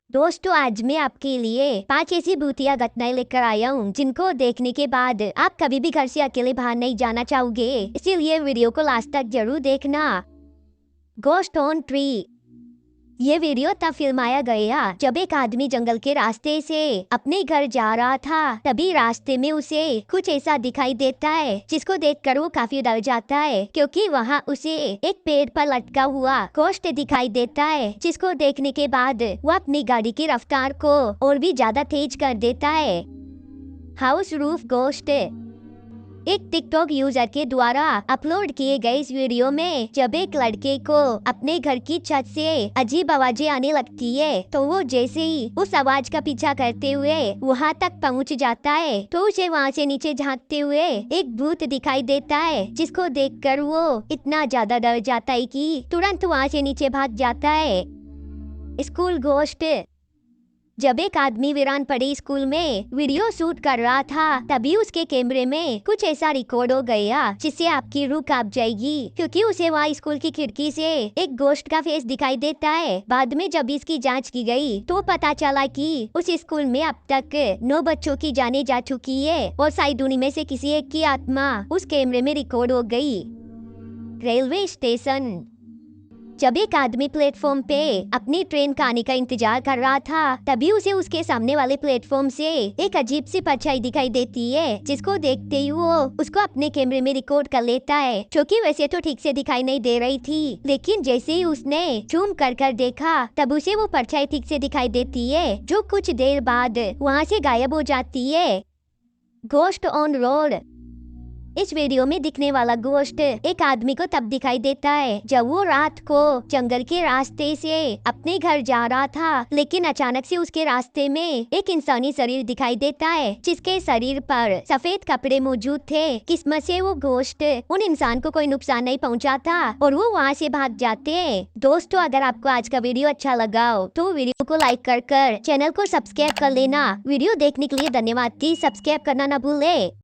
दोस्तों, आज मैं आपके लिए 5 ऐसी भूतिया घटनाएं लेकर आया हूँ जिनको देखने के बाद आप कभी भी घर से अकेले बाहर नहीं जाना चाहोगे। इसीलिए वीडियो को लास्ट तक जरूर देखना। Ghost on tree. ये वीडियो तब फिल्माया गया जब एक आदमी जंगल के रास्ते से अपने घर जा रहा था। तभी रास्ते में उसे कुछ ऐसा दिखाई देता है जिसको देखकर वो काफी डर जाता है, क्योंकि वहाँ उसे एक पेड़ पर लटका हुआ घोस्ट दिखाई देता है, जिसको देखने के बाद वो अपनी गाड़ी की रफ्तार को और भी ज्यादा तेज कर देता है। House roof ghost. एक टिकटॉक यूजर के द्वारा अपलोड किए गए इस वीडियो में जब एक लड़के को अपने घर की छत से अजीब आवाजें आने लगती है, तो वो जैसे ही उस आवाज का पीछा करते हुए वहां तक पहुंच जाता है, तो उसे वहां से नीचे झांकते हुए एक भूत दिखाई देता है, जिसको देखकर वो इतना ज्यादा डर जाता है कि तुरंत वहां से नीचे भाग जाता है। School ghost. जब एक आदमी वीरान पड़े स्कूल में वीडियो शूट कर रहा था, तभी उसके कैमरे में कुछ ऐसा रिकॉर्ड हो गया जिससे आपकी रूह कांप जाएगी, क्योंकि उसे वहाँ स्कूल की खिड़की से एक घोस्ट का फेस दिखाई देता है। बाद में जब इसकी जांच की गई तो पता चला कि उस स्कूल में अब तक 9 बच्चों की जाने जा चुकी है और शायद उन्हीं में से किसी एक की आत्मा उस कैमरे में रिकॉर्ड हो गई। Railway station. जब एक आदमी प्लेटफॉर्म पे अपनी ट्रेन का आने का इंतजार कर रहा था, तभी उसे उसके सामने वाले प्लेटफॉर्म से एक अजीब सी परछाई दिखाई देती है, जिसको देखते ही वो उसको अपने कैमरे में रिकॉर्ड कर लेता है, जो कि वैसे तो ठीक से दिखाई नहीं दे रही थी, लेकिन जैसे ही उसने जूम कर देखा तब उसे वो परछाई ठीक से दिखाई देती है, जो कुछ देर बाद वहाँ से गायब हो जाती है। Ghost on road. इस वीडियो में दिखने वाला घोस्ट एक आदमी को तब दिखाई देता है जब वो रात को जंगल के रास्ते से अपने घर जा रहा था, लेकिन अचानक से उसके रास्ते में एक इंसानी शरीर दिखाई देता है, जिसके शरीर पर सफेद कपड़े मौजूद थे। किस्मत से वो घोस्ट उन इंसान को कोई नुकसान नहीं पहुंचा था और वो वहाँ से भाग जाते हैं। दोस्तों, अगर आपको आज का वीडियो अच्छा लगा हो तो वीडियो को लाइक कर चैनल को सब्सक्राइब कर लेना। वीडियो देखने के लिए धन्यवाद। सब्सक्राइब करना न भूले।